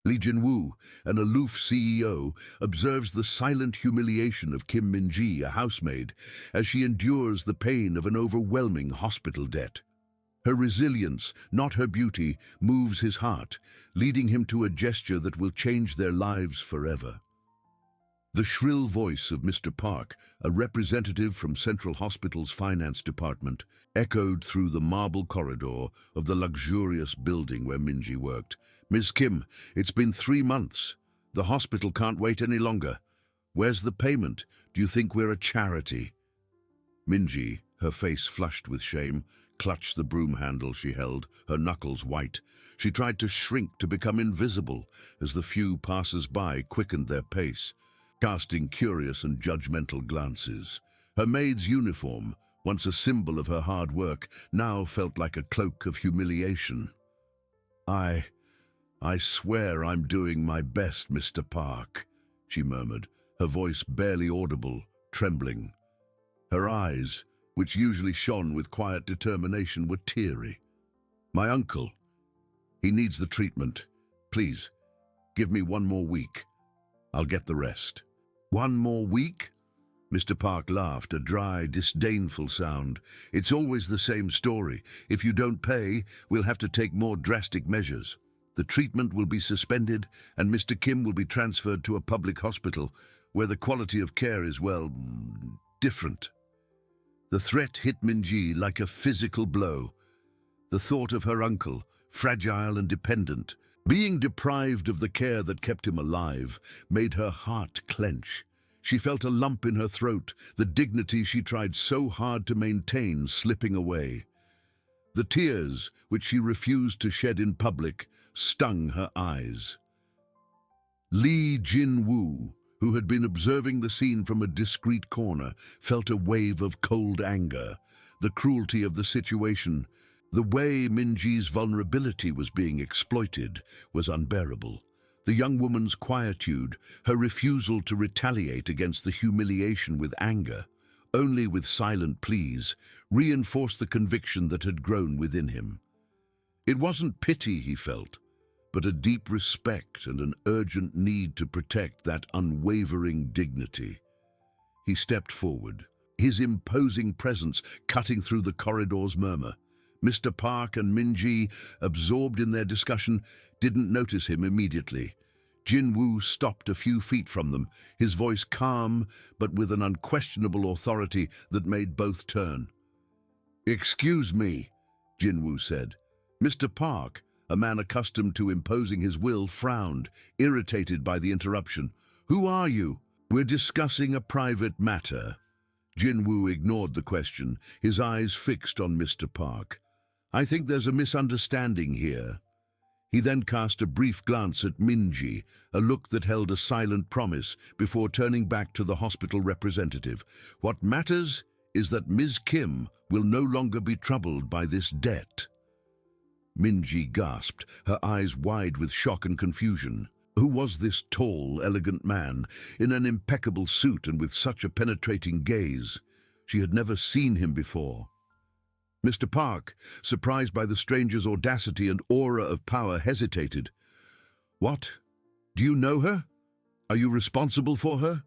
Lee Jin-woo, an aloof CEO, observes the silent humiliation of Kim Min-ji, a housemaid, as she endures the pain of an overwhelming hospital debt. Her resilience, not her beauty, moves his heart, leading him to a gesture that will change their lives forever. The shrill voice of Mr. Park, a representative from Central Hospital's finance department, echoed through the marble corridor of the luxurious building where Min-ji worked. "Ms. Kim, it's been 3 months. The hospital can't wait any longer. Where's the payment? Do you think we're a charity?" Min-ji, her face flushed with shame, clutched the broom handle she held, her knuckles white. She tried to shrink, to become invisible, as the few passers-by quickened their pace, casting curious and judgmental glances. Her maid's uniform, once a symbol of her hard work, now felt like a cloak of humiliation. I swear I'm doing my best, Mr. Park," she murmured, her voice barely audible, trembling. Her eyes, which usually shone with quiet determination, were teary. "My uncle, he needs the treatment. Please, give me 1 more week. I'll get the rest." "1 more week?" Mr. Park laughed, a dry, disdainful sound. "It's always the same story. If you don't pay, we'll have to take more drastic measures. The treatment will be suspended, and Mr. Kim will be transferred to a public hospital where the quality of care is, well, different." The threat hit Min-ji like a physical blow. The thought of her uncle, fragile and dependent, being deprived of the care that kept him alive, made her heart clench. She felt a lump in her throat, the dignity she tried so hard to maintain slipping away. The tears, which she refused to shed in public, stung her eyes. Lee Jin-woo, who had been observing the scene from a discreet corner, felt a wave of cold anger. The cruelty of the situation, the way Min-ji's vulnerability was being exploited, was unbearable. The young woman's quietude, her refusal to retaliate against the humiliation with anger, only with silent pleas, reinforced the conviction that had grown within him. It wasn't pity he felt, but a deep respect and an urgent need to protect that unwavering dignity. He stepped forward, his imposing presence cutting through the corridor's murmur. Mr. Park and Min-ji, absorbed in their discussion, didn't notice him immediately. Jin-woo stopped a few feet from them, his voice calm but with an unquestionable authority that made both turn. "Excuse me," Jin-woo said. Mr. Park, a man accustomed to imposing his will, frowned, irritated by the interruption. "Who are you?" "We're discussing a private matter." Jin-woo ignored the question, his eyes fixed on Mr. Park. "I think there's a misunderstanding here." He then cast a brief glance at Min-ji, a look that held a silent promise, before turning back to the hospital representative. "What matters is that Ms. Kim will no longer be troubled by this debt." Min-ji gasped, her eyes wide with shock and confusion. Who was this tall, elegant man, in an impeccable suit and with such a penetrating gaze? She had never seen him before. Mr. Park, surprised by the stranger's audacity and aura of power, hesitated. "What? Do you know her? Are you responsible for her?"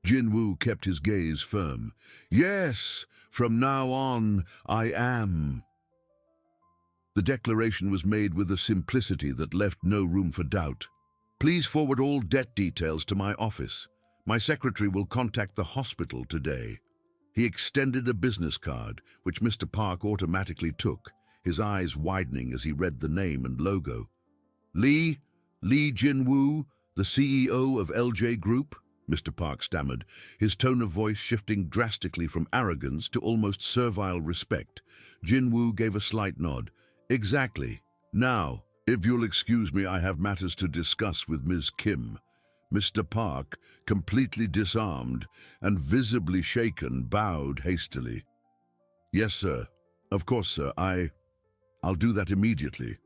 Jin-woo kept his gaze firm. "Yes, from now on, I am." The declaration was made with a simplicity that left no room for doubt. "Please forward all debt details to my office. My secretary will contact the hospital today." He extended a business card, which Mr. Park automatically took, his eyes widening as he read the name and logo. Lee Jin-woo, the CEO of LJ Group," Mr. Park stammered, his tone of voice shifting drastically from arrogance to almost servile respect. Jin-woo gave a slight nod. "Exactly. Now, if you'll excuse me, I have matters to discuss with Ms. Kim." Mr. Park, completely disarmed and visibly shaken, bowed hastily. "Yes, sir. Of course, sir. I'll do that immediately."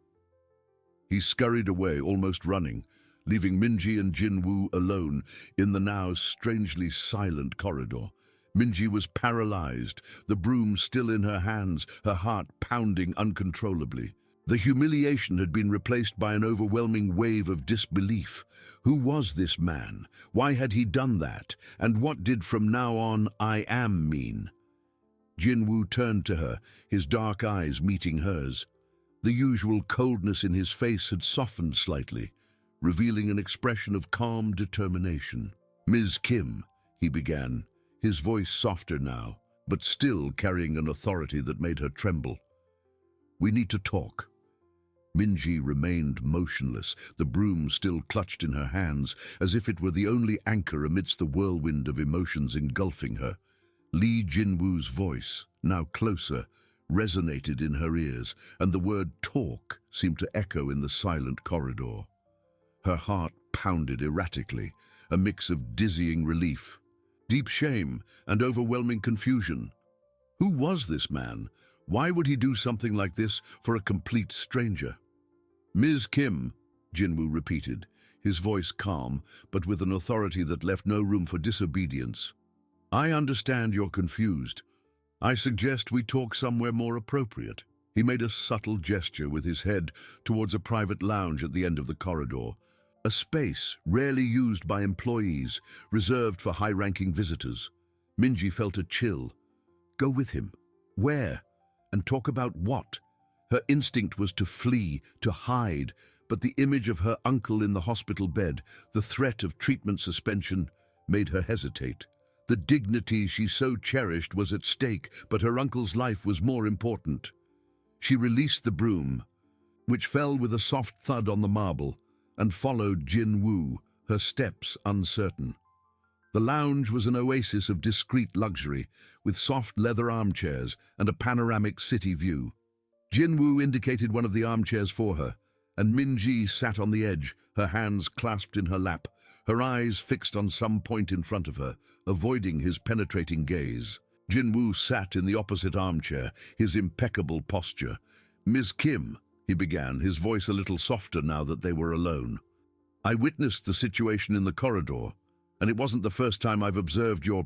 He scurried away, almost running, leaving Min-ji and Jin-woo alone in the now strangely silent corridor. Min-ji was paralyzed, the broom still in her hands, her heart pounding uncontrollably. The humiliation had been replaced by an overwhelming wave of disbelief. Who was this man? Why had he done that? And what did "from now on I am" mean? Jinwoo turned to her, his dark eyes meeting hers. The usual coldness in his face had softened slightly, revealing an expression of calm determination. "Ms. Kim," he began, his voice softer now, but still carrying an authority that made her tremble. "We need to talk." Minji remained motionless, the broom still clutched in her hands, as if it were the only anchor amidst the whirlwind of emotions engulfing her. Lee Jinwoo's voice, now closer, resonated in her ears, and the word "talk" seemed to echo in the silent corridor. Her heart pounded erratically, a mix of dizzying relief, deep shame, and overwhelming confusion. Who was this man? Why would he do something like this for a complete stranger? "Ms. Kim," Jinwoo repeated, his voice calm, but with an authority that left no room for disobedience. "I understand you're confused. I suggest we talk somewhere more appropriate." He made a subtle gesture with his head towards a private lounge at the end of the corridor, a space rarely used by employees, reserved for high-ranking visitors. Minji felt a chill. Go with him. Where? And talk about what? Her instinct was to flee, to hide, but the image of her uncle in the hospital bed, the threat of treatment suspension, made her hesitate. The dignity she so cherished was at stake, but her uncle's life was more important. She released the broom, which fell with a soft thud on the marble, and followed Jinwoo, her steps uncertain. The lounge was an oasis of discreet luxury, with soft leather armchairs and a panoramic city view. Jinwoo indicated one of the armchairs for her, and Minji sat on the edge, her hands clasped in her lap, her eyes fixed on some point in front of her, avoiding his penetrating gaze. Jinwoo sat in the opposite armchair, his impeccable posture. "Ms. Kim," he began, his voice a little softer now that they were alone. "I witnessed the situation in the corridor, and it wasn't the first time I've observed your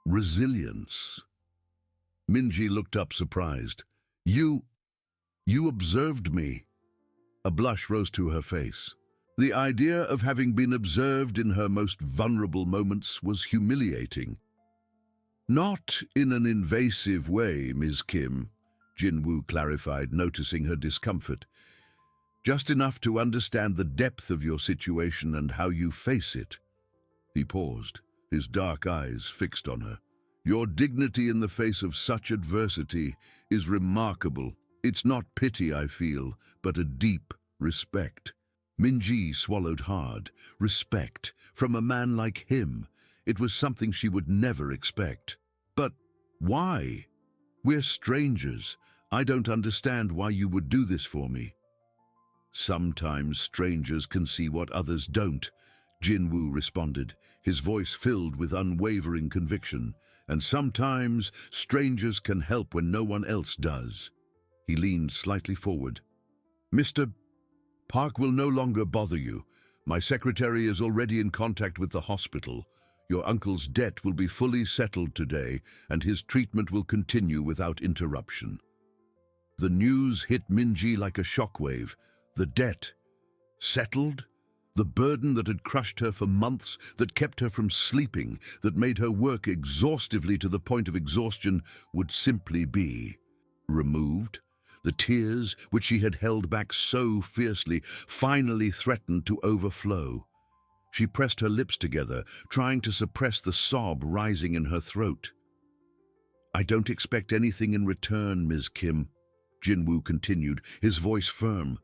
resilience." Minji looked up surprised. You observed me." A blush rose to her face. The idea of having been observed in her most vulnerable moments was humiliating. "Not in an invasive way, Ms. Kim," Jinwoo clarified, noticing her discomfort. "Just enough to understand the depth of your situation and how you face it." He paused, his dark eyes fixed on her. "Your dignity in the face of such adversity is remarkable. It's not pity I feel, but a deep respect." Minji swallowed hard. Respect from a man like him. It was something she would never expect. "But why? We're strangers. I don't understand why you would do this for me." "Sometimes strangers can see what others don't," Jinwoo responded, his voice filled with unwavering conviction. "And sometimes strangers can help when no one else does." He leaned slightly forward. "Mr. Park will no longer bother you. My secretary is already in contact with the hospital. Your uncle's debt will be fully settled today, and his treatment will continue without interruption." The news hit Minji like a shockwave. The debt settled? The burden that had crushed her for months, that kept her from sleeping, that made her work exhaustively to the point of exhaustion, would simply be removed. The tears, which she had held back so fiercely, finally threatened to overflow. She pressed her lips together, trying to suppress the sob rising in her throat. "I don't expect anything in return, Ms. Kim," Jinwoo continued, his voice firm,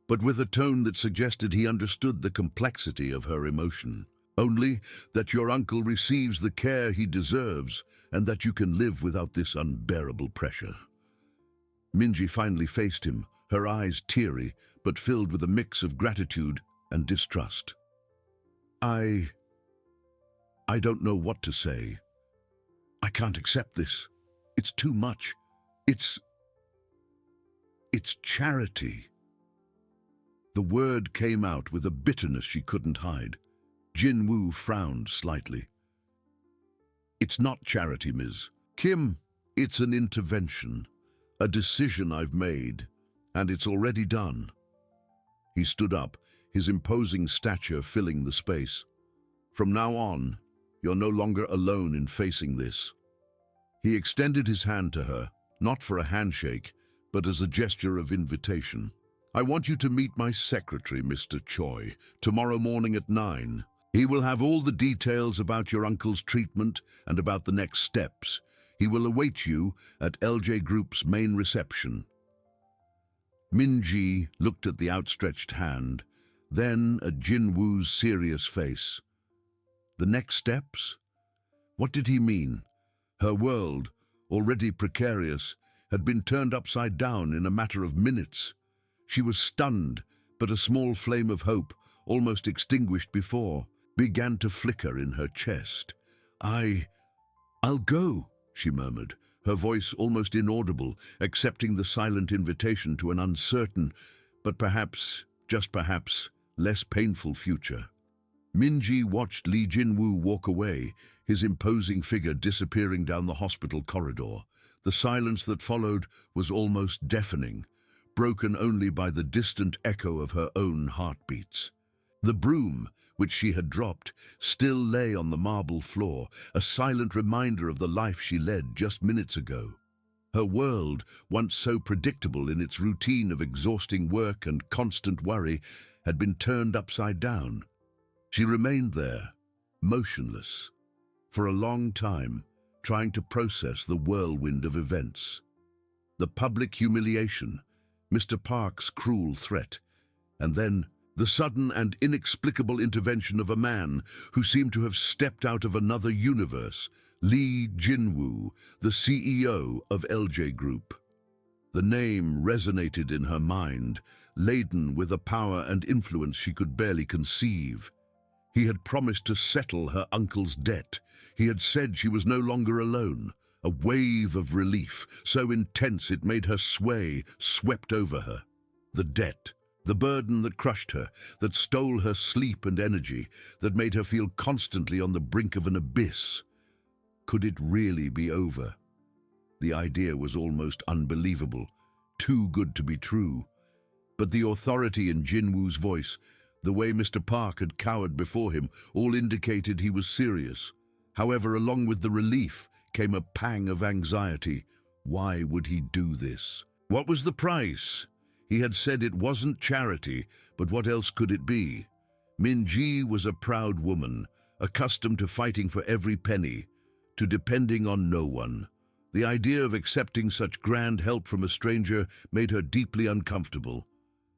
but with a tone that suggested he understood the complexity of her emotion. "Only that your uncle receives the care he deserves, and that you can live without this unbearable pressure." Minji finally faced him, her eyes teary, but filled with a mix of gratitude and distrust. I don't know what to say. I can't accept this. It's too much. It's charity." The word came out with a bitterness she couldn't hide. Jinwoo frowned slightly. "It's not charity, Ms. Kim. It's an intervention. A decision I've made. And it's already done. He stood up, his imposing stature filling the space. From now on, you're no longer alone in facing this. He extended his hand to her, not for a handshake, but as a gesture of invitation. I want you to meet my secretary, Mr. Choi, tomorrow morning at 9. He will have all the details about your uncle's treatment and about the next steps. He will await you at LJ Group's main reception. Min-ji looked at the outstretched hand, then at Jin-woo's serious face. The next steps? What did he mean? Her world, already precarious, had been turned upside down in a matter of minutes. She was stunned, but a small flame of hope, almost extinguished before, began to flicker in her chest. I'll go, she murmured, her voice almost inaudible, accepting the silent invitation to an uncertain, but perhaps, just perhaps, less painful future. Min-ji watched Lee Jin-woo walk away, his imposing figure disappearing down the hospital corridor. The silence that followed was almost deafening, broken only by the distant echo of her own heartbeats. The broom, which she had dropped, still lay on the marble floor, a silent reminder of the life she led just minutes ago. Her world, once so predictable in its routine of exhausting work and constant worry, had been turned upside down. She remained there, motionless, for a long time, trying to process the whirlwind of events. The public humiliation, Mr. Park's cruel threat, and then the sudden and inexplicable intervention of a man who seemed to have stepped out of another universe, Lee Jin-woo, the CEO of LJ Group. The name resonated in her mind, laden with a power and influence she could barely conceive. He had promised to settle her uncle's debt. He had said she was no longer alone. A wave of relief, so intense it made her sway, swept over her. The debt, the burden that crushed her, that stole her sleep and energy, that made her feel constantly on the brink of an abyss. Could it really be over? The idea was almost unbelievable, too good to be true. But the authority in Jin-woo's voice, the way Mr. Park had cowered before him, all indicated he was serious. However, along with the relief came a pang of anxiety. Why would he do this? What was the price? He had said it wasn't charity, but what else could it be? Min-ji was a proud woman, accustomed to fighting for every penny, to depending on no one. The idea of accepting such grand help from a stranger made her deeply uncomfortable.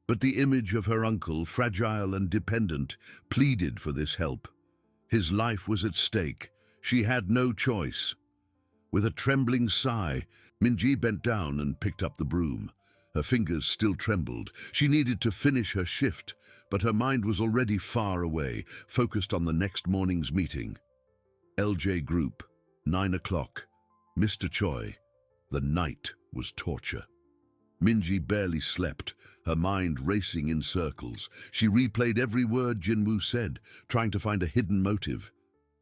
But the image of her uncle, fragile and dependent, pleaded for this help. His life was at stake. She had no choice. With a trembling sigh, Min-ji bent down and picked up the broom. Her fingers still trembled. She needed to finish her shift, but her mind was already far away, focused on the next morning's meeting. LJ Group, 9 o'clock. Mr. Choi. The night was torture. Min-ji barely slept, her mind racing in circles. She replayed every word Jin-woo said, trying to find a hidden motive,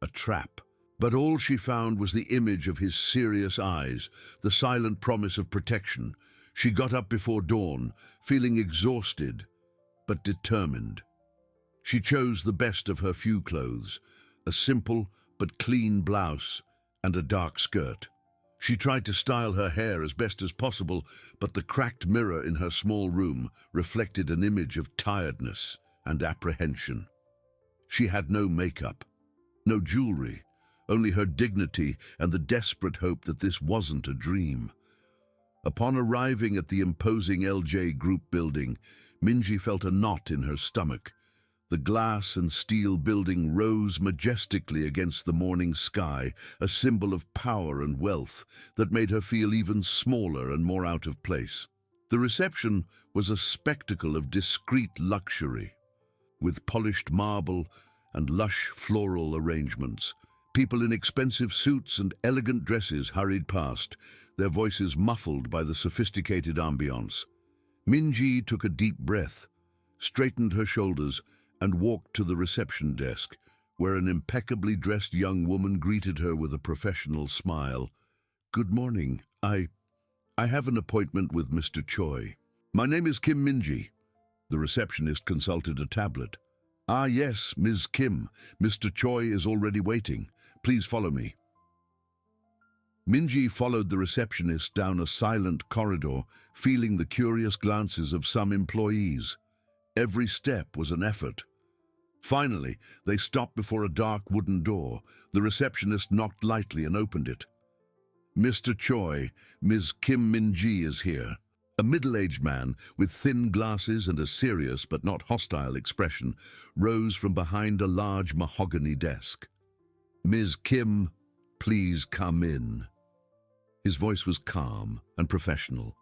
a trap. But all she found was the image of his serious eyes, the silent promise of protection. She got up before dawn, feeling exhausted, but determined. She chose the best of her few clothes, a simple but clean blouse and a dark skirt. She tried to style her hair as best as possible, but the cracked mirror in her small room reflected an image of tiredness and apprehension. She had no makeup, no jewelry, only her dignity and the desperate hope that this wasn't a dream. Upon arriving at the imposing LJ Group building, Min-ji felt a knot in her stomach. The glass and steel building rose majestically against the morning sky, a symbol of power and wealth that made her feel even smaller and more out of place. The reception was a spectacle of discreet luxury, with polished marble and lush floral arrangements. People in expensive suits and elegant dresses hurried past, their voices muffled by the sophisticated ambiance. Min-ji took a deep breath, straightened her shoulders, and walked to the reception desk, where an impeccably dressed young woman greeted her with a professional smile. "Good morning. I have an appointment with Mr. Choi." My name is Kim Minji. The receptionist consulted a tablet. Ah, yes, Ms. Kim. Mr. Choi is already waiting. Please follow me. Minji followed the receptionist down a silent corridor, feeling the curious glances of some employees. Every step was an effort. Finally, they stopped before a dark wooden door. The receptionist knocked lightly and opened it. Mr. Choi, Ms. Kim Minji is here. A middle-aged man with thin glasses and a serious but not hostile expression rose from behind a large mahogany desk. Ms. Kim, please come in. His voice was calm and professional.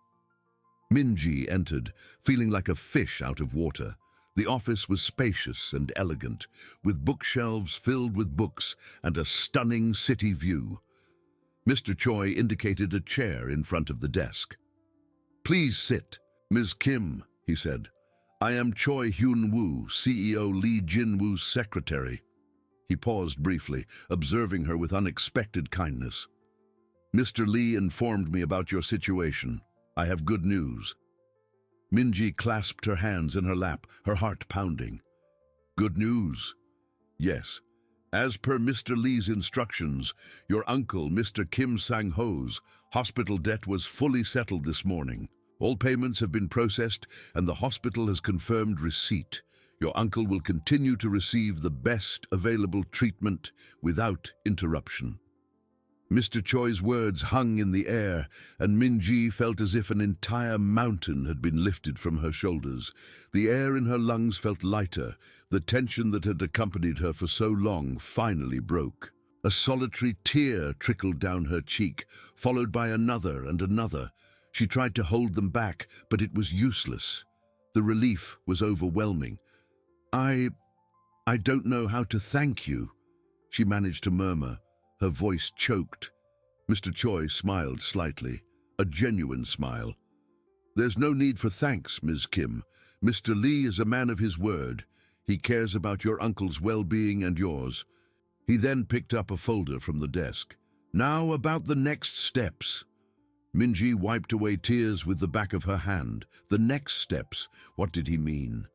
Minji entered, feeling like a fish out of water. The office was spacious and elegant, with bookshelves filled with books and a stunning city view. Mr. Choi indicated a chair in front of the desk. Please sit. Ms. Kim, he said. I am Choi Hyun-woo, CEO Lee Jin-woo's secretary. He paused briefly, observing her with unexpected kindness. Mr. Lee informed me about your situation. I have good news. Minji clasped her hands in her lap, her heart pounding. Good news? Yes. As per Mr. Lee's instructions, your uncle, Mr. Kim Sang-ho's hospital debt was fully settled this morning. All payments have been processed and the hospital has confirmed receipt. Your uncle will continue to receive the best available treatment without interruption. Mr. Choi's words hung in the air, and Minji felt as if an entire mountain had been lifted from her shoulders. The air in her lungs felt lighter. The tension that had accompanied her for so long finally broke. A solitary tear trickled down her cheek, followed by another and another. She tried to hold them back, but it was useless. The relief was overwhelming. I don't know how to thank you, she managed to murmur. Her voice choked. Mr. Choi smiled slightly, a genuine smile. There's no need for thanks, Ms. Kim. Mr. Lee is a man of his word. He cares about your uncle's well-being and yours. He then picked up a folder from the desk. Now about the next steps. Minji wiped away tears with the back of her hand. The next steps, what did he mean?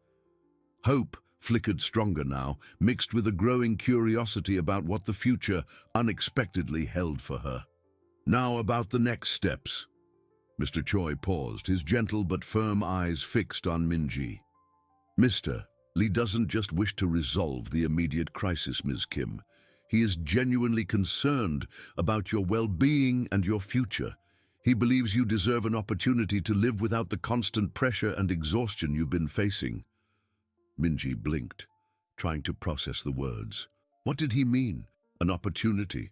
Hope flickered stronger now, mixed with a growing curiosity about what the future unexpectedly held for her. Now about the next steps. Mr. Choi paused, his gentle but firm eyes fixed on Minji. Mr. Lee doesn't just wish to resolve the immediate crisis, Ms. Kim. He is genuinely concerned about your well-being and your future. He believes you deserve an opportunity to live without the constant pressure and exhaustion you've been facing. Minji blinked, trying to process the words. What did he mean? An opportunity?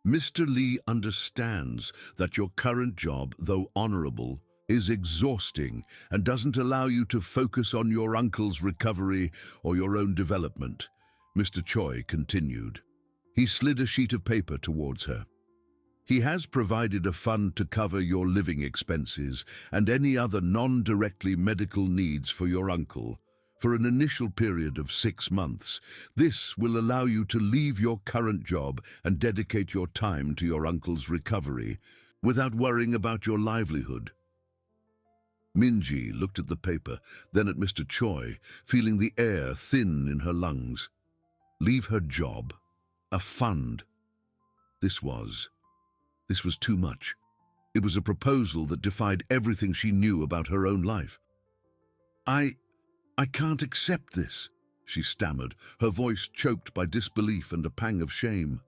Mr. Lee understands that your current job, though honorable, is exhausting and doesn't allow you to focus on your uncle's recovery or your own development, Mr. Choi continued. He slid a sheet of paper towards her. He has provided a fund to cover your living expenses and any other non-directly medical needs for your uncle for an initial period of 6 months. This will allow you to leave your current job and dedicate your time to your uncle's recovery without worrying about your livelihood. Minji looked at the paper, then at Mr. Choi, feeling the air thin in her lungs. Leave her job? A fund? This was too much. It was a proposal that defied everything she knew about her own life. I can't accept this, she stammered, her voice choked by disbelief and a pang of shame.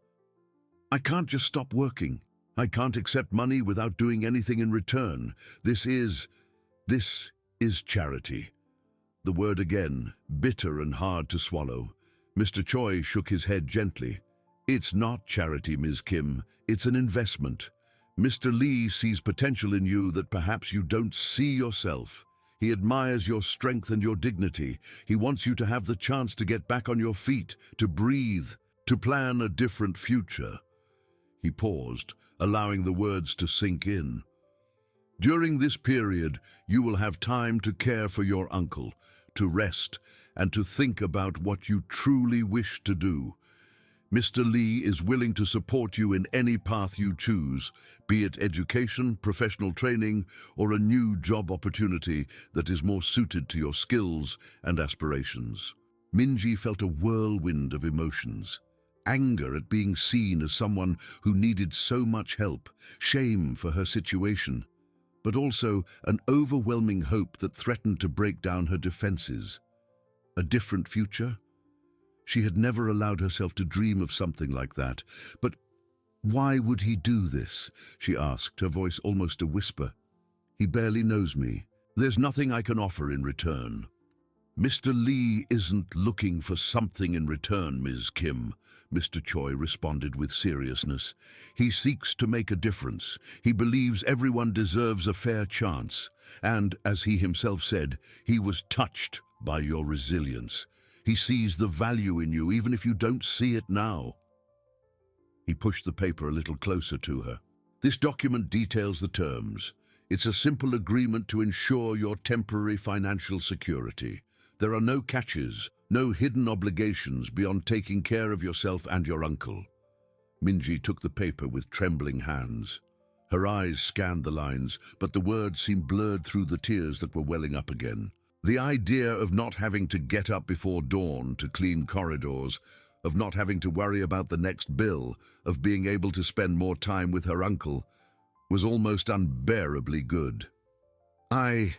I can't just stop working. I can't accept money without doing anything in return. This is charity. The word again, bitter and hard to swallow. Mr. Choi shook his head gently. It's not charity, Ms. Kim. It's an investment. Mr. Lee sees potential in you that perhaps you don't see yourself. He admires your strength and your dignity. He wants you to have the chance to get back on your feet, to breathe, to plan a different future. He paused, allowing the words to sink in. During this period, you will have time to care for your uncle, to rest, and to think about what you truly wish to do. Mr. Lee is willing to support you in any path you choose, be it education, professional training, or a new job opportunity that is more suited to your skills and aspirations. Minji felt a whirlwind of emotions. Anger at being seen as someone who needed so much help, shame for her situation, but also an overwhelming hope that threatened to break down her defenses. A different future? She had never allowed herself to dream of something like that. But why would he do this? She asked, her voice almost a whisper. He barely knows me. There's nothing I can offer in return. Mr. Lee isn't looking for something in return, Ms. Kim, Mr. Choi responded with seriousness. He seeks to make a difference. He believes everyone deserves a fair chance. And, as he himself said, he was touched by your resilience. He sees the value in you, even if you don't see it now. He pushed the paper a little closer to her. This document details the terms. It's a simple agreement to ensure your temporary financial security. There are no catches, no hidden obligations beyond taking care of yourself and your uncle. Minji took the paper with trembling hands. Her eyes scanned the lines, but the words seemed blurred through the tears that were welling up again. The idea of not having to get up before dawn to clean corridors, of not having to worry about the next bill, of being able to spend more time with her uncle, was almost unbearably good. I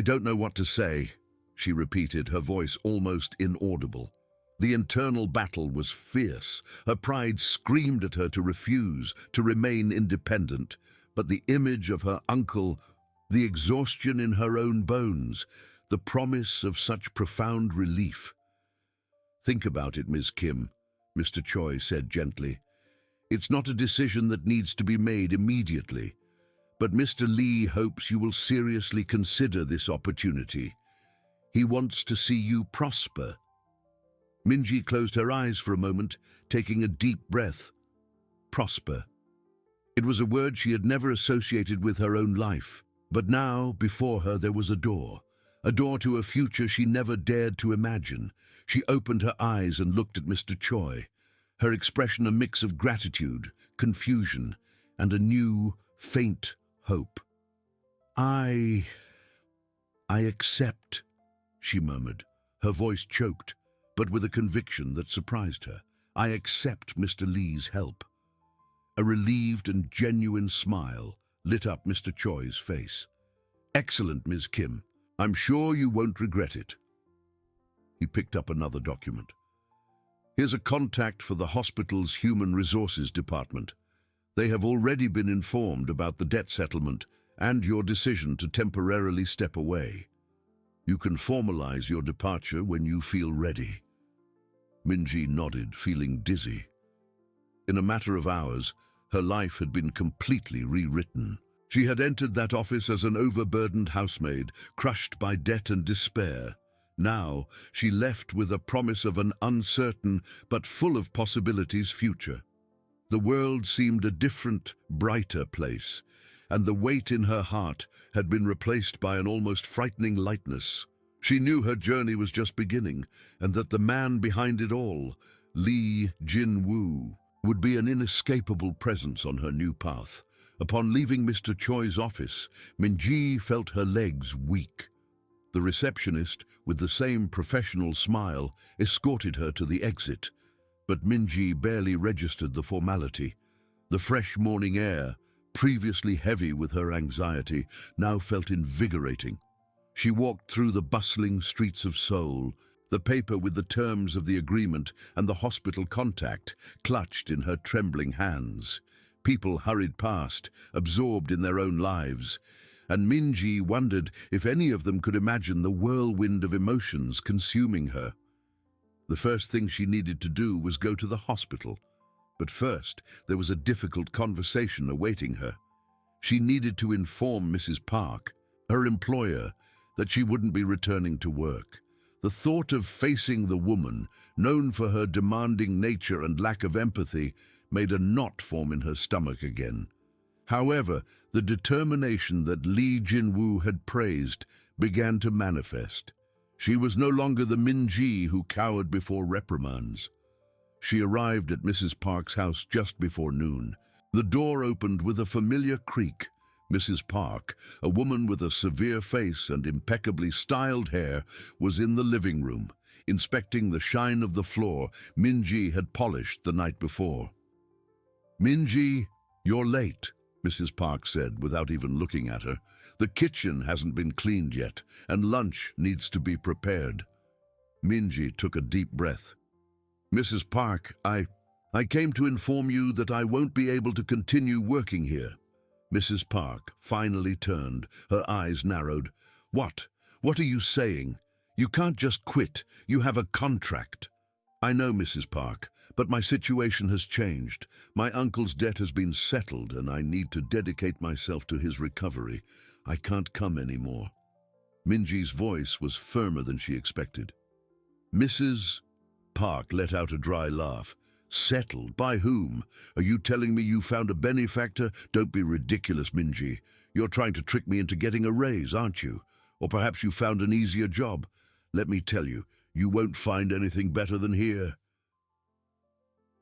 don't know what to say, she repeated, her voice almost inaudible. The internal battle was fierce. Her pride screamed at her to refuse, to remain independent. But the image of her uncle, the exhaustion in her own bones, the promise of such profound relief. Think about it, Ms. Kim, Mr. Choi said gently. It's not a decision that needs to be made immediately, but Mr. Lee hopes you will seriously consider this opportunity. He wants to see you prosper. Minji closed her eyes for a moment, taking a deep breath. Prosper. It was a word she had never associated with her own life, but now, before her, there was a door to a future she never dared to imagine. She opened her eyes and looked at Mr. Choi, her expression a mix of gratitude, confusion, and a new, faint hope. I accept, she murmured, her voice choked, but with a conviction that surprised her. I accept Mr. Lee's help. A relieved and genuine smile lit up Mr. Choi's face. Excellent, Ms. Kim. I'm sure you won't regret it. He picked up another document. Here's a contact for the hospital's Human Resources Department. They have already been informed about the debt settlement and your decision to temporarily step away. You can formalize your departure when you feel ready. Minji nodded, feeling dizzy. In a matter of hours, her life had been completely rewritten. She had entered that office as an overburdened housemaid, crushed by debt and despair. Now, she left with a promise of an uncertain but full of possibilities future. The world seemed a different, brighter place, and the weight in her heart had been replaced by an almost frightening lightness. She knew her journey was just beginning, and that the man behind it all, Lee Jin-woo, would be an inescapable presence on her new path. Upon leaving Mr. Choi's office, Minji felt her legs weak. The receptionist, with the same professional smile, escorted her to the exit. But Minji barely registered the formality. The fresh morning air, previously heavy with her anxiety, now felt invigorating. She walked through the bustling streets of Seoul, the paper with the terms of the agreement and the hospital contact clutched in her trembling hands. People hurried past, absorbed in their own lives, and Minji wondered if any of them could imagine the whirlwind of emotions consuming her. The first thing she needed to do was go to the hospital. But first, there was a difficult conversation awaiting her. She needed to inform Mrs. Park, her employer, that she wouldn't be returning to work. The thought of facing the woman, known for her demanding nature and lack of empathy, made a knot form in her stomach again. However, the determination that Lee Jin-woo had praised began to manifest. She was no longer the Minji who cowered before reprimands. She arrived at Mrs. Park's house just before noon. The door opened with a familiar creak. Mrs. Park, a woman with a severe face and impeccably styled hair, was in the living room, inspecting the shine of the floor Minji had polished the night before. "Minji, you're late," Mrs. Park said without even looking at her. "The kitchen hasn't been cleaned yet, and lunch needs to be prepared." Minji took a deep breath. "Mrs. Park, I came to inform you that I won't be able to continue working here." Mrs. Park finally turned, her eyes narrowed. What are you saying? You can't just quit. You have a contract." "I know, Mrs. Park, but my situation has changed. My uncle's debt has been settled, and I need to dedicate myself to his recovery. I can't come anymore." Minji's voice was firmer than she expected. Mrs. Park let out a dry laugh. "Settled? By whom? Are you telling me you found a benefactor? Don't be ridiculous, Minji. You're trying to trick me into getting a raise, aren't you? Or perhaps you found an easier job. Let me tell you, you won't find anything better than here."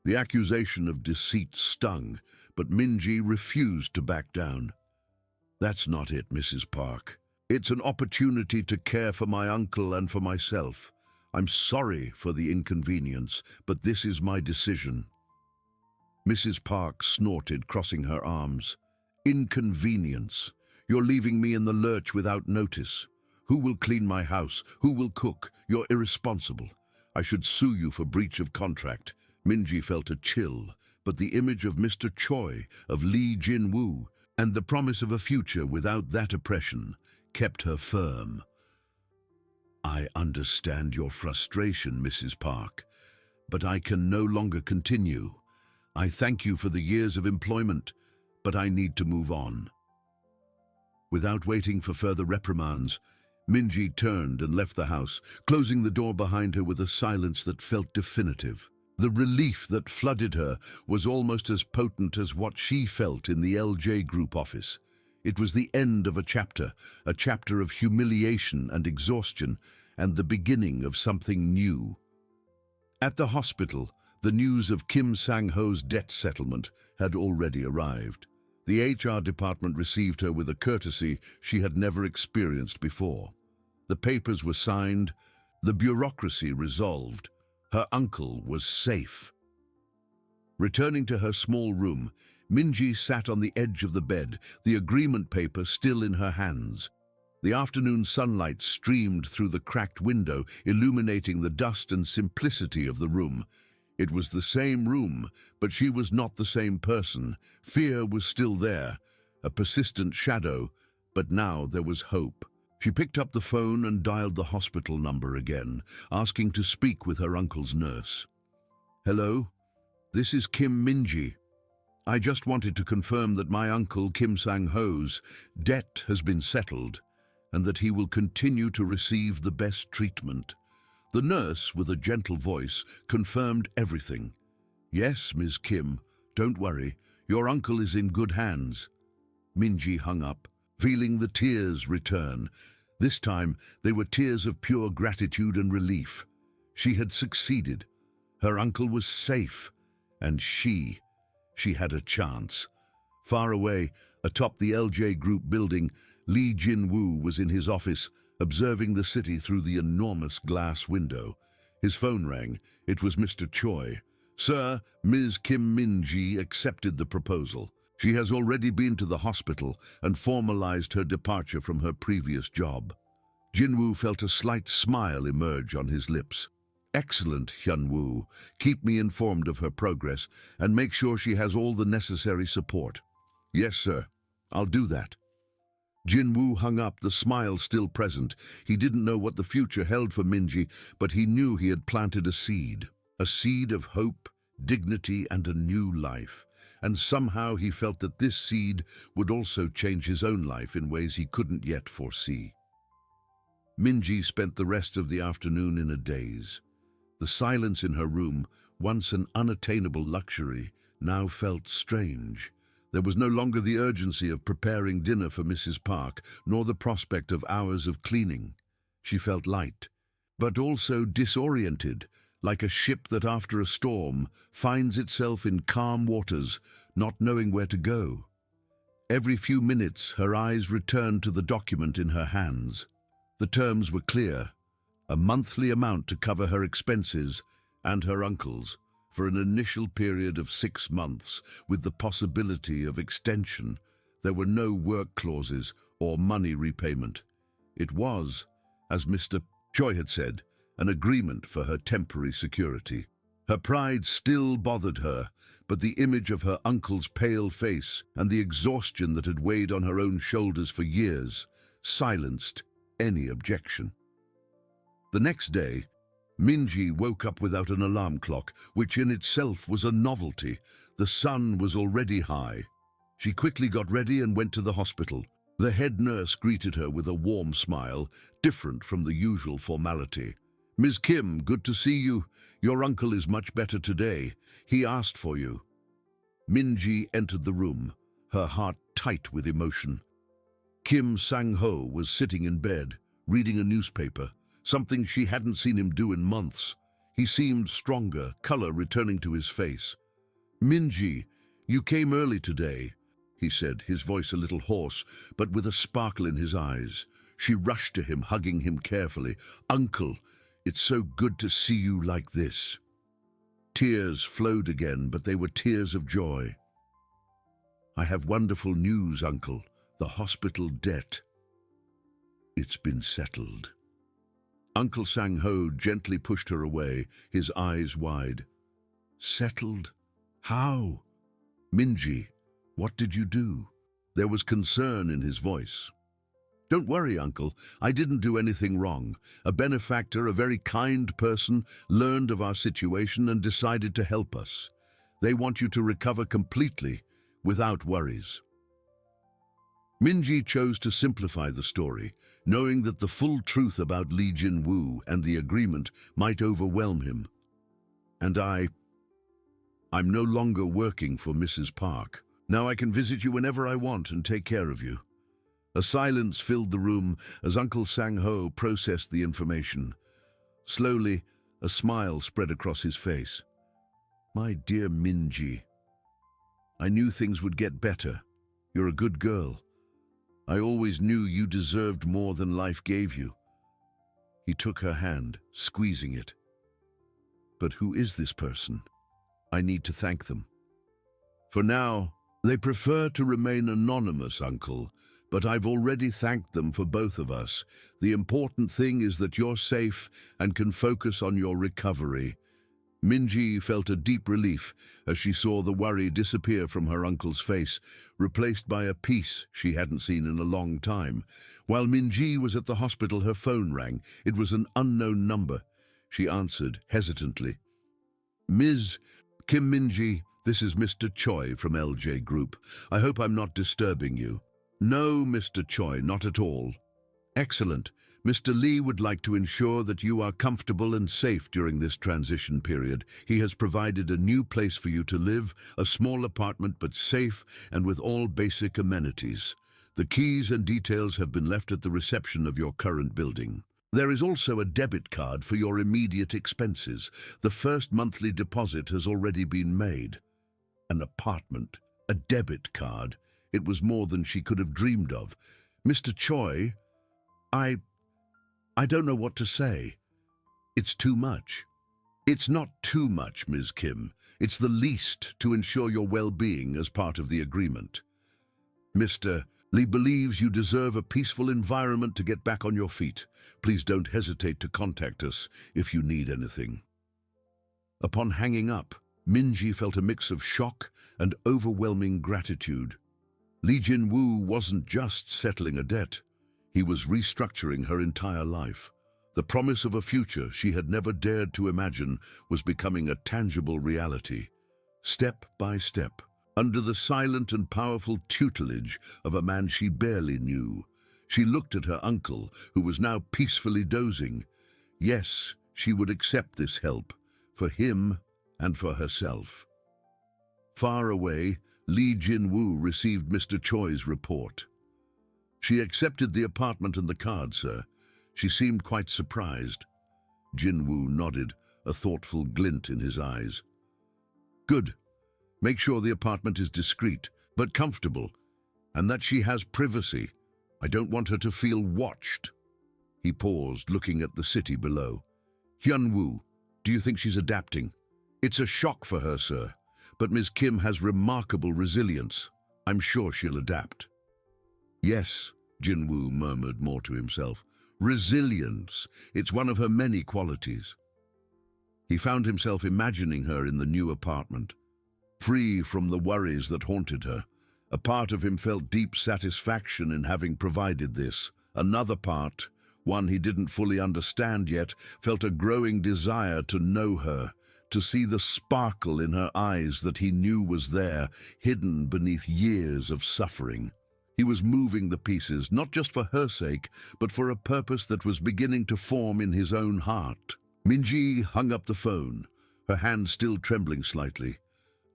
The accusation of deceit stung, but Minji refused to back down. "That's not it, Mrs. Park. It's an opportunity to care for my uncle and for myself. I'm sorry for the inconvenience, but this is my decision." Mrs. Park snorted, crossing her arms. "Inconvenience? You're leaving me in the lurch without notice. Who will clean my house? Who will cook? You're irresponsible. I should sue you for breach of contract." Minji felt a chill, but the image of Mr. Choi, of Lee Jin-woo, and the promise of a future without that oppression kept her firm. "I understand your frustration, Mrs. Park, but I can no longer continue. I thank you for the years of employment, but I need to move on." Without waiting for further reprimands, Minji turned and left the house, closing the door behind her with a silence that felt definitive. The relief that flooded her was almost as potent as what she felt in the LJ Group office. It was the end of a chapter of humiliation and exhaustion, and the beginning of something new. At the hospital, the news of Kim Sang-ho's debt settlement had already arrived. The HR department received her with a courtesy she had never experienced before. The papers were signed, the bureaucracy resolved. Her uncle was safe. Returning to her small room, Minji sat on the edge of the bed, the agreement paper still in her hands. The afternoon sunlight streamed through the cracked window, illuminating the dust and simplicity of the room. It was the same room, but she was not the same person. Fear was still there, a persistent shadow, but now there was hope. She picked up the phone and dialed the hospital number again, asking to speak with her uncle's nurse. "Hello, this is Kim Minji. I just wanted to confirm that my uncle Kim Sang-ho's debt has been settled and that he will continue to receive the best treatment." The nurse, with a gentle voice, confirmed everything. "Yes, Ms. Kim, don't worry. Your uncle is in good hands." Minji hung up, feeling the tears return. This time, they were tears of pure gratitude and relief. She had succeeded. Her uncle was safe, and she had a chance. Far away, atop the LJ Group building, Lee Jin-woo was in his office, observing the city through the enormous glass window. His phone rang. It was Mr. Choi. "Sir, Ms. Kim Minji accepted the proposal. She has already been to the hospital and formalized her departure from her previous job." Jin-woo felt a slight smile emerge on his lips. "Excellent, Hyun-woo. Keep me informed of her progress and make sure she has all the necessary support." "Yes, sir. I'll do that." Jin-woo hung up, the smile still present. He didn't know what the future held for Minji, but he knew he had planted a seed of hope, dignity, and a new life. And somehow he felt that this seed would also change his own life in ways he couldn't yet foresee. Minji spent the rest of the afternoon in a daze. The silence in her room, once an unattainable luxury, now felt strange. There was no longer the urgency of preparing dinner for Mrs. Park, nor the prospect of hours of cleaning. She felt light, but also disoriented, like a ship that after a storm finds itself in calm waters, not knowing where to go. Every few minutes her eyes returned to the document in her hands. The terms were clear: a monthly amount to cover her expenses and her uncle's for an initial period of 6 months, with the possibility of extension. There were no work clauses or money repayment. It was, as Mr. Choi had said, an agreement for her temporary security. Her pride still bothered her, but the image of her uncle's pale face and the exhaustion that had weighed on her own shoulders for years silenced any objection. The next day, Minji woke up without an alarm clock, which in itself was a novelty. The sun was already high. She quickly got ready and went to the hospital. The head nurse greeted her with a warm smile, different from the usual formality. "Ms. Kim, good to see you. Your uncle is much better today. He asked for you." Minji entered the room, her heart tight with emotion. Kim Sang-ho was sitting in bed, reading a newspaper, something she hadn't seen him do in months. He seemed stronger, color returning to his face. "Minji, you came early today," he said, his voice a little hoarse, but with a sparkle in his eyes. She rushed to him, hugging him carefully. "Uncle, it's so good to see you like this." Tears flowed again, but they were tears of joy. "I have wonderful news, Uncle. The hospital debt, it's been settled." Uncle Sang-ho gently pushed her away, his eyes wide. "Settled? How?" "Minji, what did you do?" There was concern in his voice. "Don't worry, Uncle. I didn't do anything wrong. A benefactor, a very kind person, learned of our situation and decided to help us. They want you to recover completely, without worries." Minji chose to simplify the story, knowing that the full truth about Lee Jin-woo and the agreement might overwhelm him. "And I'm no longer working for Mrs. Park. Now I can visit you whenever I want and take care of you." A silence filled the room as Uncle Sang-ho processed the information. Slowly, a smile spread across his face. "My dear Minji, I knew things would get better. You're a good girl. I always knew you deserved more than life gave you." He took her hand, squeezing it. "But who is this person? I need to thank them." "For now, they prefer to remain anonymous, Uncle, but I've already thanked them for both of us. The important thing is that you're safe and can focus on your recovery." Minji felt a deep relief as she saw the worry disappear from her uncle's face, replaced by a peace she hadn't seen in a long time. While Minji was at the hospital, her phone rang. It was an unknown number. She answered hesitantly. "Ms. Kim Minji, this is Mr. Choi from LJ Group. I hope I'm not disturbing you." "No, Mr. Choi, not at all." "Excellent. Mr. Lee would like to ensure that you are comfortable and safe during this transition period. He has provided a new place for you to live, a small apartment but safe and with all basic amenities. The keys and details have been left at the reception of your current building. There is also a debit card for your immediate expenses. The first monthly deposit has already been made." An apartment, a debit card. It was more than she could have dreamed of. "Mr. Choi, I don't know what to say. It's too much." "It's not too much, Ms. Kim. It's the least to ensure your well-being as part of the agreement. Mr. Lee believes you deserve a peaceful environment to get back on your feet. Please don't hesitate to contact us if you need anything." Upon hanging up, Minji felt a mix of shock and overwhelming gratitude. Lee Jin-woo wasn't just settling a debt. He was restructuring her entire life. The promise of a future she had never dared to imagine was becoming a tangible reality. Step by step, under the silent and powerful tutelage of a man she barely knew, she looked at her uncle, who was now peacefully dozing. Yes, she would accept this help, for him and for herself. Far away, Lee Jin-woo received Mr. Choi's report. "She accepted the apartment and the card, sir. She seemed quite surprised." Jinwoo nodded, a thoughtful glint in his eyes. Good. Make sure the apartment is discreet, but comfortable, and that she has privacy. I don't want her to feel watched. He paused, looking at the city below. Hyunwoo, do you think she's adapting? It's a shock for her, sir, but Ms. Kim has remarkable resilience. I'm sure she'll adapt. Yes, Jinwoo murmured more to himself. Resilience. It's one of her many qualities. He found himself imagining her in the new apartment. Free from the worries that haunted her, a part of him felt deep satisfaction in having provided this. Another part, one he didn't fully understand yet, felt a growing desire to know her, to see the sparkle in her eyes that he knew was there, hidden beneath years of suffering. He was moving the pieces, not just for her sake, but for a purpose that was beginning to form in his own heart. Minji hung up the phone, her hand still trembling slightly.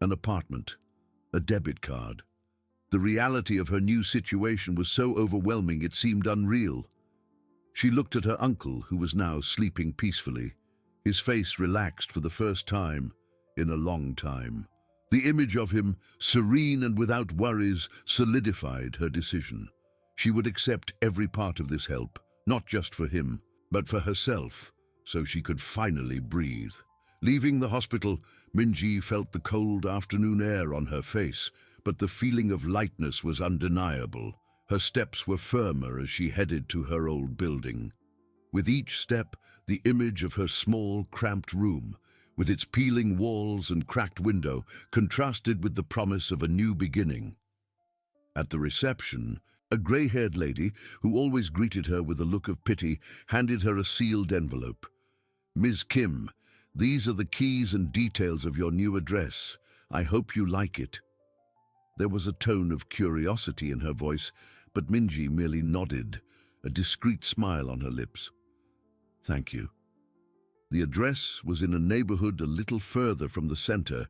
An apartment, a debit card. The reality of her new situation was so overwhelming it seemed unreal. She looked at her uncle, who was now sleeping peacefully. His face relaxed for the first time in a long time. The image of him, serene and without worries, solidified her decision. She would accept every part of this help, not just for him, but for herself, so she could finally breathe. Leaving the hospital, Minji felt the cold afternoon air on her face, but the feeling of lightness was undeniable. Her steps were firmer as she headed to her old building. With each step, the image of her small, cramped room, with its peeling walls and cracked window, contrasted with the promise of a new beginning. At the reception, a grey-haired lady, who always greeted her with a look of pity, handed her a sealed envelope. "Ms. Kim, these are the keys and details of your new address. I hope you like it." There was a tone of curiosity in her voice, but Minji merely nodded, a discreet smile on her lips. "Thank you." The address was in a neighborhood a little further from the center,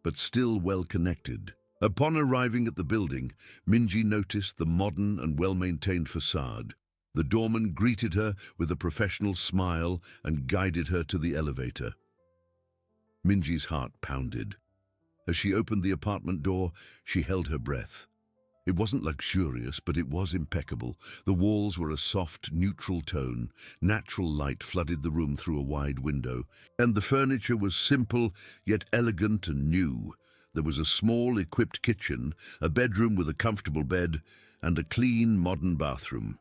but still well connected. Upon arriving at the building, Minji noticed the modern and well-maintained facade. The doorman greeted her with a professional smile and guided her to the elevator. Minji's heart pounded. As she opened the apartment door, she held her breath. It wasn't luxurious, but it was impeccable. The walls were a soft, neutral tone. Natural light flooded the room through a wide window, and the furniture was simple, yet elegant and new. There was a small, equipped kitchen, a bedroom with a comfortable bed, and a clean, modern bathroom.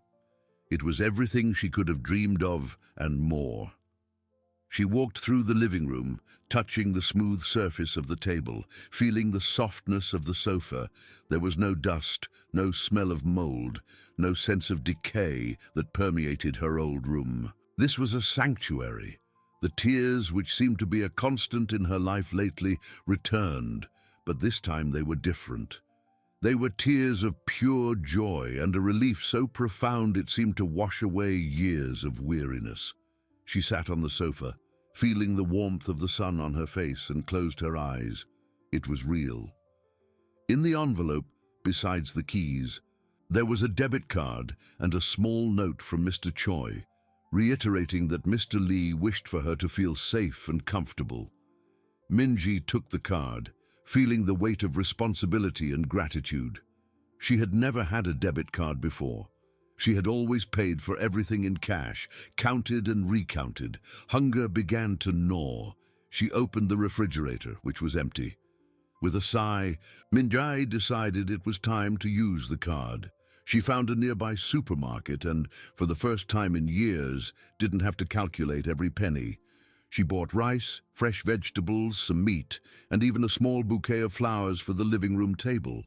It was everything she could have dreamed of, and more. She walked through the living room, touching the smooth surface of the table, feeling the softness of the sofa. There was no dust, no smell of mold, no sense of decay that permeated her old room. This was a sanctuary. The tears, which seemed to be a constant in her life lately, returned, but this time they were different. They were tears of pure joy and a relief so profound it seemed to wash away years of weariness. She sat on the sofa, feeling the warmth of the sun on her face, and closed her eyes. It was real. In the envelope, besides the keys, there was a debit card and a small note from Mr. Choi, reiterating that Mr. Lee wished for her to feel safe and comfortable. Minji took the card, feeling the weight of responsibility and gratitude. She had never had a debit card before. She had always paid for everything in cash, counted and recounted. Hunger began to gnaw. She opened the refrigerator, which was empty. With a sigh, Minji decided it was time to use the card. She found a nearby supermarket and, for the first time in years, didn't have to calculate every penny. She bought rice, fresh vegetables, some meat, and even a small bouquet of flowers for the living room table.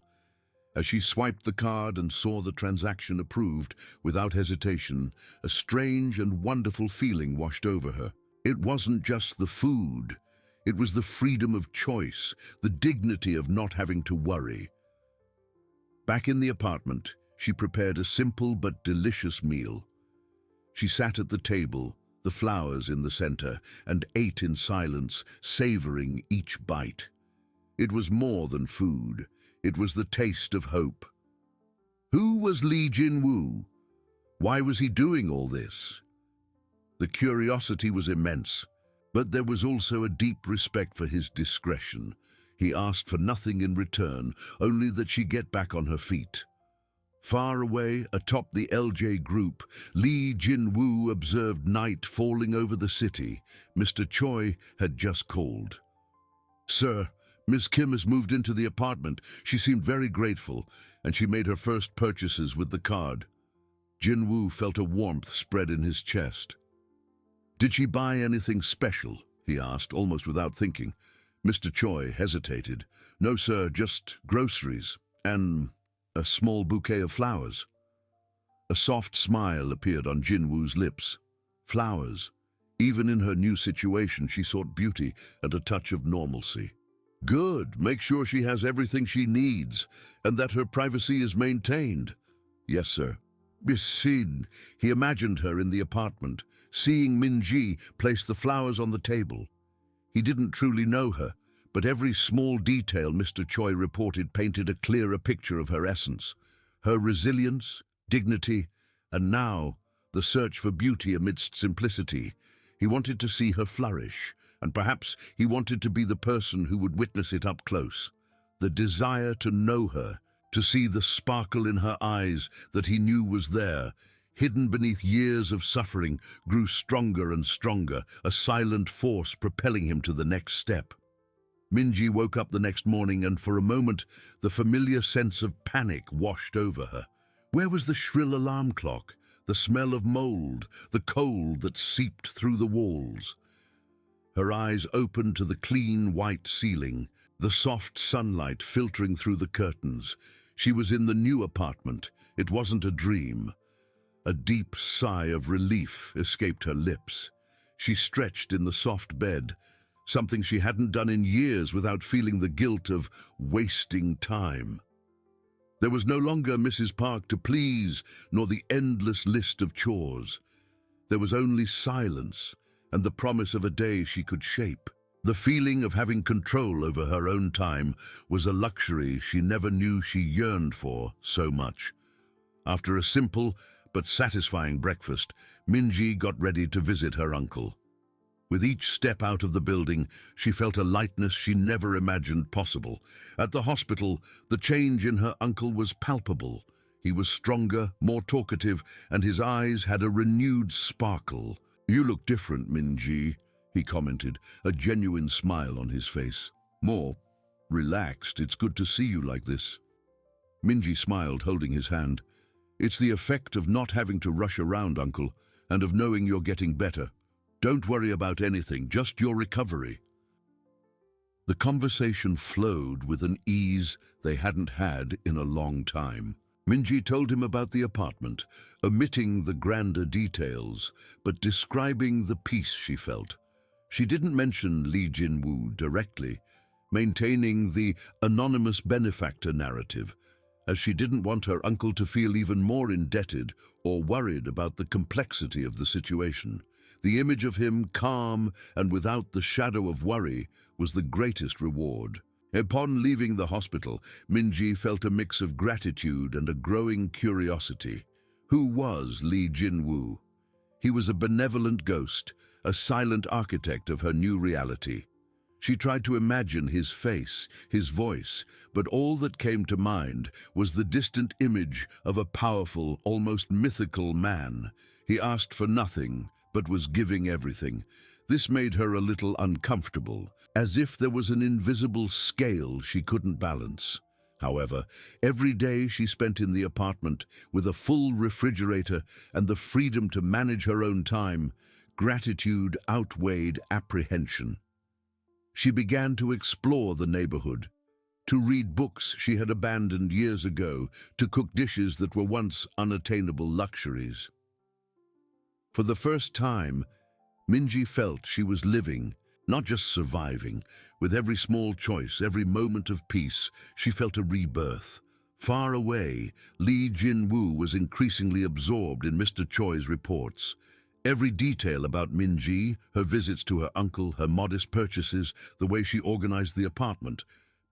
As she swiped the card and saw the transaction approved, without hesitation, a strange and wonderful feeling washed over her. It wasn't just the food. It was the freedom of choice, the dignity of not having to worry. Back in the apartment, she prepared a simple but delicious meal. She sat at the table, the flowers in the center, and ate in silence, savoring each bite. It was more than food. It was the taste of hope. Who was Lee Jin-woo? Why was he doing all this? The curiosity was immense, but there was also a deep respect for his discretion. He asked for nothing in return, only that she get back on her feet. Far away, atop the LJ group, Lee Jin-woo observed night falling over the city. Mr. Choi had just called. "Sir, Miss Kim has moved into the apartment. She seemed very grateful, and she made her first purchases with the card." Jin-woo felt a warmth spread in his chest. "Did she buy anything special?" he asked, almost without thinking. Mr. Choi hesitated. "No, sir, just groceries and a small bouquet of flowers." A soft smile appeared on Jin-woo's lips. Flowers. Even in her new situation, she sought beauty and a touch of normalcy. "Good. Make sure she has everything she needs and that her privacy is maintained." "Yes, sir." Bisin, he imagined her in the apartment, seeing Min-ji place the flowers on the table. He didn't truly know her, but every small detail Mr. Choi reported painted a clearer picture of her essence, her resilience, dignity, and now the search for beauty amidst simplicity. He wanted to see her flourish, and perhaps he wanted to be the person who would witness it up close. The desire to know her, to see the sparkle in her eyes that he knew was there, hidden beneath years of suffering, grew stronger and stronger, a silent force propelling him to the next step. Min-ji woke up the next morning, and for a moment the familiar sense of panic washed over her. Where was the shrill alarm clock, the smell of mold, the cold that seeped through the walls? Her eyes opened to the clean white ceiling, the soft sunlight filtering through the curtains. She was in the new apartment. It wasn't a dream. A deep sigh of relief escaped her lips. She stretched in the soft bed, something she hadn't done in years without feeling the guilt of wasting time. There was no longer Mrs. Park to please, nor the endless list of chores. There was only silence and the promise of a day she could shape. The feeling of having control over her own time was a luxury she never knew she yearned for so much. After a simple but satisfying breakfast, Min-ji got ready to visit her uncle. With each step out of the building, she felt a lightness she never imagined possible. At the hospital, the change in her uncle was palpable. He was stronger, more talkative, and his eyes had a renewed sparkle. "You look different, Min-ji," he commented, a genuine smile on his face. "More relaxed. It's good to see you like this." Min-ji smiled, holding his hand. "It's the effect of not having to rush around, Uncle, and of knowing you're getting better. Don't worry about anything, just your recovery." The conversation flowed with an ease they hadn't had in a long time. Min-ji told him about the apartment, omitting the grander details, but describing the peace she felt. She didn't mention Lee Jin-woo directly, maintaining the anonymous benefactor narrative, as she didn't want her uncle to feel even more indebted or worried about the complexity of the situation. The image of him calm and without the shadow of worry was the greatest reward. Upon leaving the hospital, Min-ji felt a mix of gratitude and a growing curiosity. Who was Lee Jin-woo? He was a benevolent ghost, a silent architect of her new reality. She tried to imagine his face, his voice, but all that came to mind was the distant image of a powerful, almost mythical man. He asked for nothing, but was giving everything. This made her a little uncomfortable, as if there was an invisible scale she couldn't balance. However, every day she spent in the apartment, with a full refrigerator and the freedom to manage her own time, gratitude outweighed apprehension. She began to explore the neighborhood, to read books she had abandoned years ago, to cook dishes that were once unattainable luxuries. For the first time, Min-ji felt she was living, not just surviving. With every small choice, every moment of peace, she felt a rebirth. Far away, Lee Jin-woo was increasingly absorbed in Mr. Choi's reports. Every detail about Min-ji, her visits to her uncle, her modest purchases, the way she organized the apartment,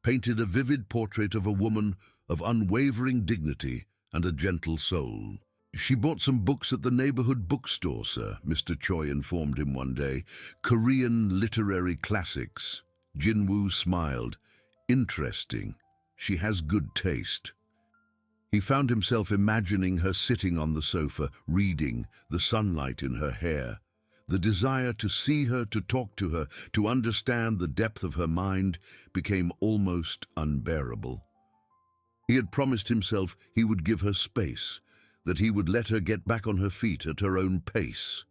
painted a vivid portrait of a woman of unwavering dignity and a gentle soul. She bought some books at the neighborhood bookstore, sir, Mr. Choi informed him one day. Korean literary classics. Jin-woo smiled. Interesting. She has good taste. He found himself imagining her sitting on the sofa, reading, the sunlight in her hair. The desire to see her, to talk to her, to understand the depth of her mind became almost unbearable. He had promised himself he would give her space, that he would let her get back on her feet at her own pace.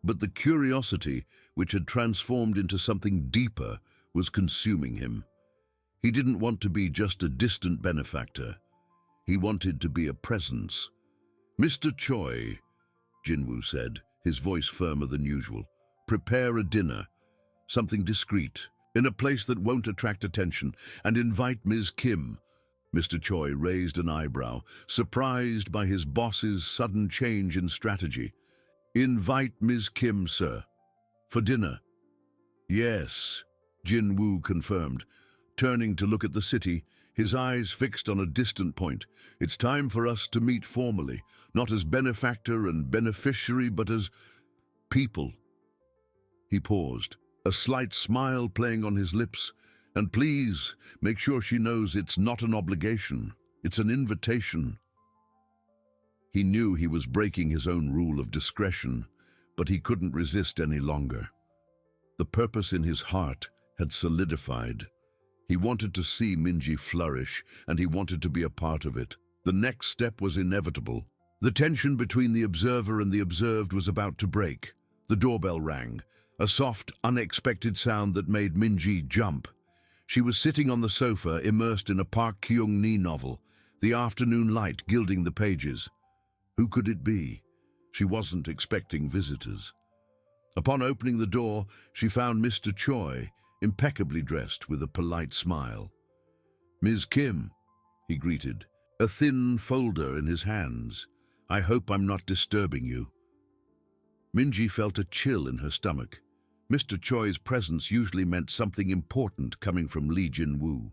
But the curiosity, which had transformed into something deeper, was consuming him. He didn't want to be just a distant benefactor. He wanted to be a presence. "Mr. Choi," Jin-woo said, his voice firmer than usual, "prepare a dinner, something discreet, in a place that won't attract attention, and invite Ms. Kim." Mr. Choi raised an eyebrow, surprised by his boss's sudden change in strategy. "Invite Ms. Kim, sir. For dinner." "Yes," Jin-woo confirmed, turning to look at the city, his eyes fixed on a distant point. "It's time for us to meet formally, not as benefactor and beneficiary, but as people." He paused, a slight smile playing on his lips. "And please, make sure she knows it's not an obligation. It's an invitation." He knew he was breaking his own rule of discretion, but he couldn't resist any longer. The purpose in his heart had solidified. He wanted to see Minji flourish, and he wanted to be a part of it. The next step was inevitable. The tension between the observer and the observed was about to break. The doorbell rang, a soft, unexpected sound that made Minji jump. She was sitting on the sofa, immersed in a Park Kyung-ni novel, the afternoon light gilding the pages. Who could it be? She wasn't expecting visitors. Upon opening the door, she found Mr. Choi, impeccably dressed with a polite smile. "Ms. Kim," he greeted, a thin folder in his hands. "I hope I'm not disturbing you." Minji felt a chill in her stomach. Mr. Choi's presence usually meant something important coming from Lee Jin-woo.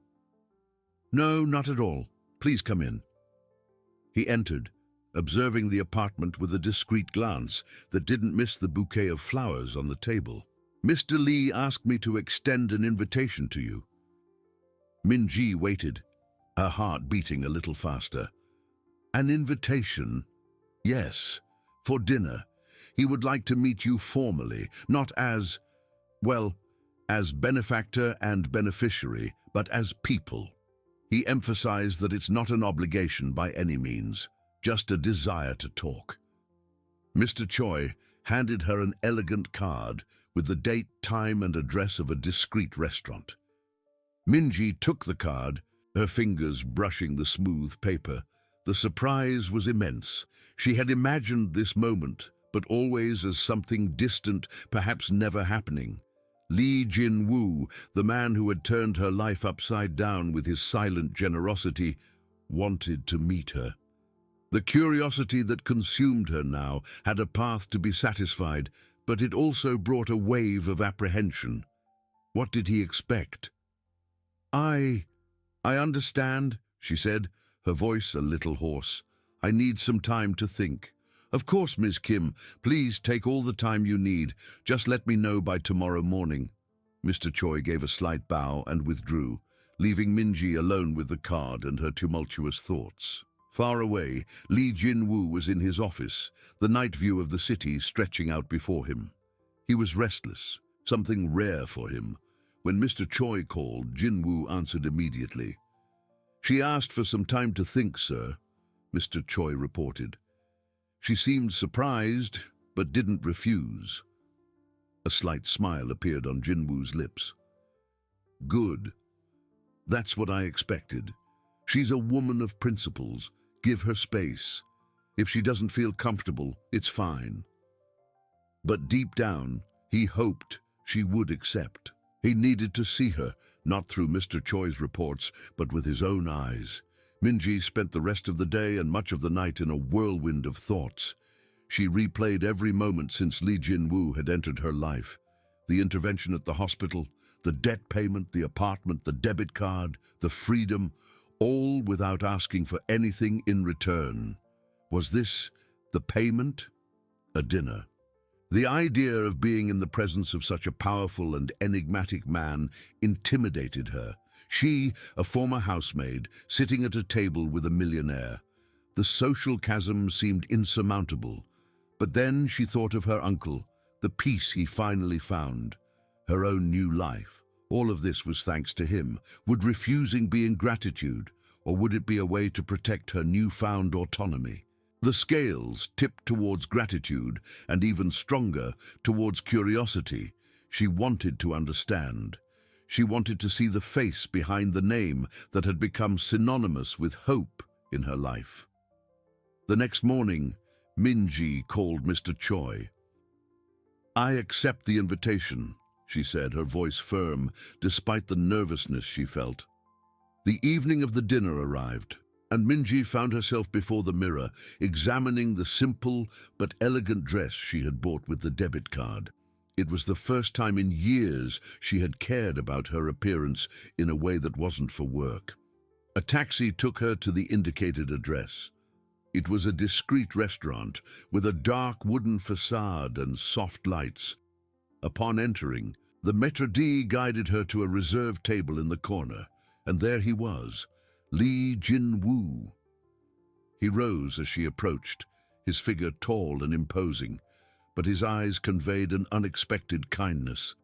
"No, not at all. Please come in." He entered, observing the apartment with a discreet glance that didn't miss the bouquet of flowers on the table. "Mr. Lee asked me to extend an invitation to you." Minji waited, her heart beating a little faster. "An invitation?" "Yes, for dinner. He would like to meet you formally, not as, well, as benefactor and beneficiary, but as people." He emphasized that it's not an obligation by any means, just a desire to talk. Mr. Choi handed her an elegant card with the date, time, and address of a discreet restaurant. Minji took the card, her fingers brushing the smooth paper. The surprise was immense. She had imagined this moment, but always as something distant, perhaps never happening. Lee Jin-woo, the man who had turned her life upside down with his silent generosity, wanted to meet her. The curiosity that consumed her now had a path to be satisfied, but it also brought a wave of apprehension. What did he expect? I understand," she said, her voice a little hoarse. "I need some time to think." "Of course, Ms. Kim. Please take all the time you need. Just let me know by tomorrow morning." Mr. Choi gave a slight bow and withdrew, leaving Minji alone with the card and her tumultuous thoughts. Far away, Lee Jin-woo was in his office, the night view of the city stretching out before him. He was restless, something rare for him. When Mr. Choi called, Jin-woo answered immediately. "She asked for some time to think, sir," Mr. Choi reported. "She seemed surprised, but didn't refuse." A slight smile appeared on Jin-woo's lips. "Good. That's what I expected. She's a woman of principles. Give her space. If she doesn't feel comfortable, it's fine." But deep down, he hoped she would accept. He needed to see her, not through Mr. Choi's reports, but with his own eyes. Minji spent the rest of the day and much of the night in a whirlwind of thoughts. She replayed every moment since Lee Jin-woo had entered her life. The intervention at the hospital, the debt payment, the apartment, the debit card, the freedom, all without asking for anything in return. Was this The payment? A dinner. The idea of being in the presence of such a powerful and enigmatic man intimidated her. She, a former housemaid, sitting at a table with a millionaire. The social chasm seemed insurmountable. But then she thought of her uncle, the peace he finally found, her own new life. All of this was thanks to him. Would refusing be ingratitude, or would it be a way to protect her newfound autonomy? The scales tipped towards gratitude, and even stronger, towards curiosity. She wanted to understand. She wanted to see the face behind the name that had become synonymous with hope in her life. The next morning, Minji called Mr. Choi. "I accept the invitation," she said, her voice firm, despite the nervousness she felt. The evening of the dinner arrived, and Minji found herself before the mirror, examining the simple but elegant dress she had bought with the debit card. It was the first time in years she had cared about her appearance in a way that wasn't for work. A taxi took her to the indicated address. It was a discreet restaurant with a dark wooden facade and soft lights. Upon entering, the maître d' guided her to a reserved table in the corner, and there he was, Lee Jin-woo. He rose as she approached, his figure tall and imposing, but his eyes conveyed an unexpected kindness.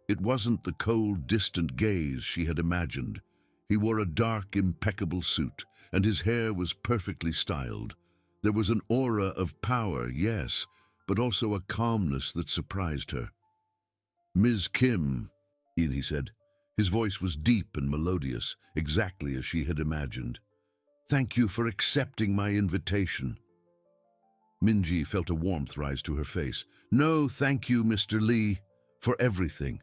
It wasn't the cold, distant gaze she had imagined. He wore a dark, impeccable suit, and his hair was perfectly styled. There was an aura of power, yes, but also a calmness that surprised her. "Ms. Kim," he said. His voice was deep and melodious, exactly as she had imagined. "Thank you for accepting my invitation." Minji felt a warmth rise to her face. "No, thank you, Mr. Lee, for everything."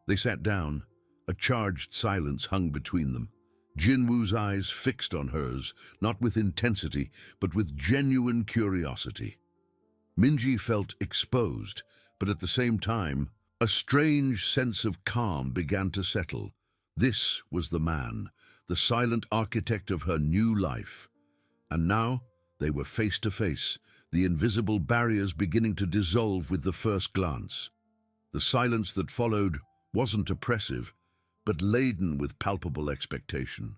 They sat down. A charged silence hung between them. Jin-woo's eyes fixed on hers, not with intensity, but with genuine curiosity. Minji felt exposed, but at the same time, a strange sense of calm began to settle. This was the man, the silent architect of her new life. And now they were face to face, the invisible barriers beginning to dissolve with the first glance. The silence that followed wasn't oppressive, but laden with palpable expectation.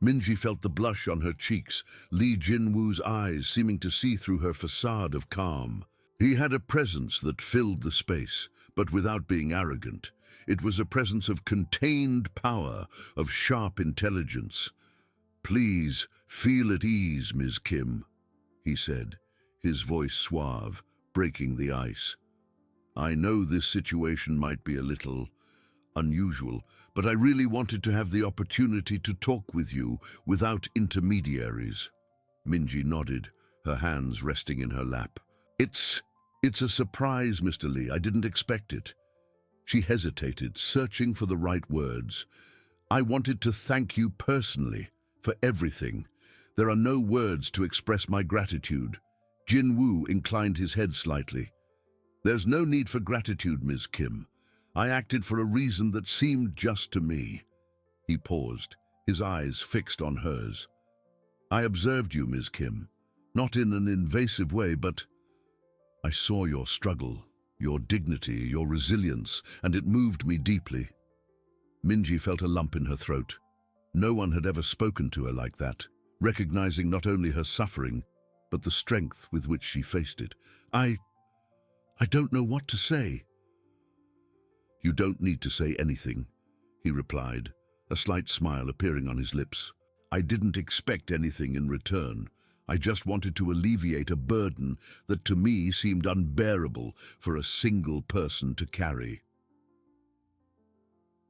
Minji felt the blush on her cheeks, Lee Jin-woo's eyes seeming to see through her facade of calm. He had a presence that filled the space, but without being arrogant. It was a presence of contained power, of sharp intelligence. "Please, feel at ease, Ms. Kim," he said, his voice suave, breaking the ice. "I know this situation might be a little unusual, but I really wanted to have the opportunity to talk with you without intermediaries." Minji nodded, her hands resting in her lap. It's a surprise, Mr. Lee. I didn't expect it." She hesitated, searching for the right words. "I wanted to thank you personally for everything. There are no words to express my gratitude." Jin-woo inclined his head slightly. "There's no need for gratitude, Ms. Kim. I acted for a reason that seemed just to me." He paused, his eyes fixed on hers. "I observed you, Ms. Kim, not in an invasive way, but I saw your struggle, your dignity, your resilience, and it moved me deeply." Minji felt a lump in her throat. No one had ever spoken to her like that, recognizing not only her suffering, but the strength with which she faced it. I don't know what to say." "You don't need to say anything," he replied, a slight smile appearing on his lips. "I didn't expect anything in return. I just wanted to alleviate a burden that to me seemed unbearable for a single person to carry."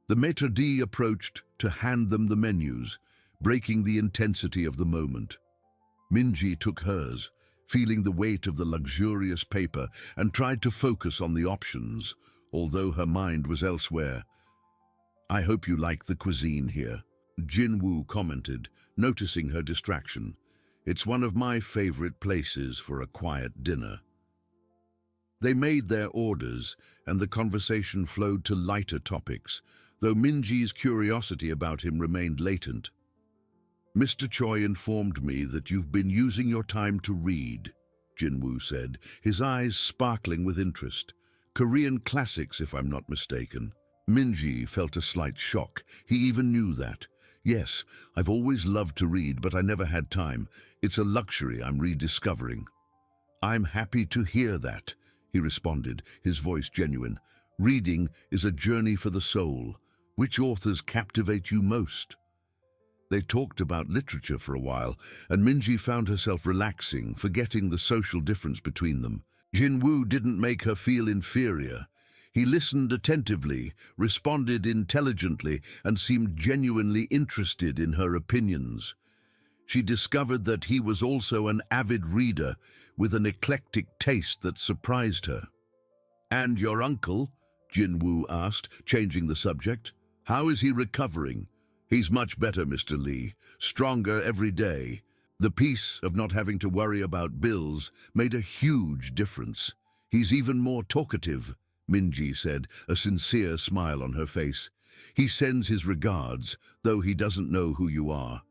The maître d' approached to hand them the menus, breaking the intensity of the moment. Minji took hers, feeling the weight of the luxurious paper, and tried to focus on the options, although her mind was elsewhere. "I hope you like the cuisine here," Jin-woo commented, noticing her distraction. "It's one of my favorite places for a quiet dinner." They made their orders, and the conversation flowed to lighter topics, though Minji's curiosity about him remained latent. Mr. Choi informed me that you've been using your time to read, Jinwoo said, his eyes sparkling with interest. Korean classics, if I'm not mistaken. Minji felt a slight shock. He even knew that. Yes, I've always loved to read, but I never had time. It's a luxury I'm rediscovering. I'm happy to hear that, he responded, his voice genuine. Reading is a journey for the soul. Which authors captivate you most? They talked about literature for a while, and Minji found herself relaxing, forgetting the social difference between them. Jinwoo didn't make her feel inferior. He listened attentively, responded intelligently, and seemed genuinely interested in her opinions. She discovered that he was also an avid reader, with an eclectic taste that surprised her. "And your uncle?" Jinwoo asked, changing the subject. "How is he recovering?" "He's much better, Mr. Lee, stronger every day. The peace of not having to worry about bills made a huge difference. He's even more talkative," Minji said, a sincere smile on her face. "He sends his regards, though he doesn't know who you are."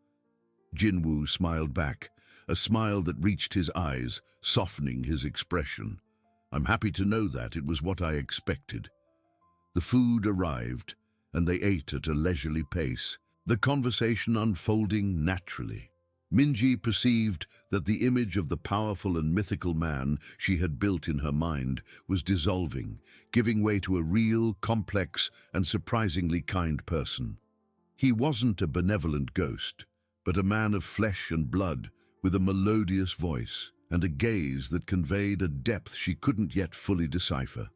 Jinwoo smiled back, a smile that reached his eyes, softening his expression. "I'm happy to know that. It was what I expected." The food arrived, and they ate at a leisurely pace, the conversation unfolding naturally. Minji perceived that the image of the powerful and mythical man she had built in her mind was dissolving, giving way to a real, complex, and surprisingly kind person. He wasn't a benevolent ghost, but a man of flesh and blood, with a melodious voice and a gaze that conveyed a depth she couldn't yet fully decipher.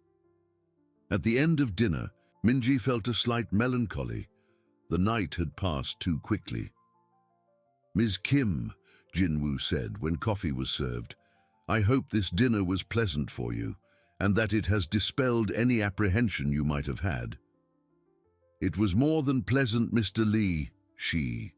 At the end of dinner, Minji felt a slight melancholy. The night had passed too quickly. "Ms. Kim," Jinwoo said when coffee was served, "I hope this dinner was pleasant for you, and that it has dispelled any apprehension you might have had." "It was more than pleasant, Mr. Lee," she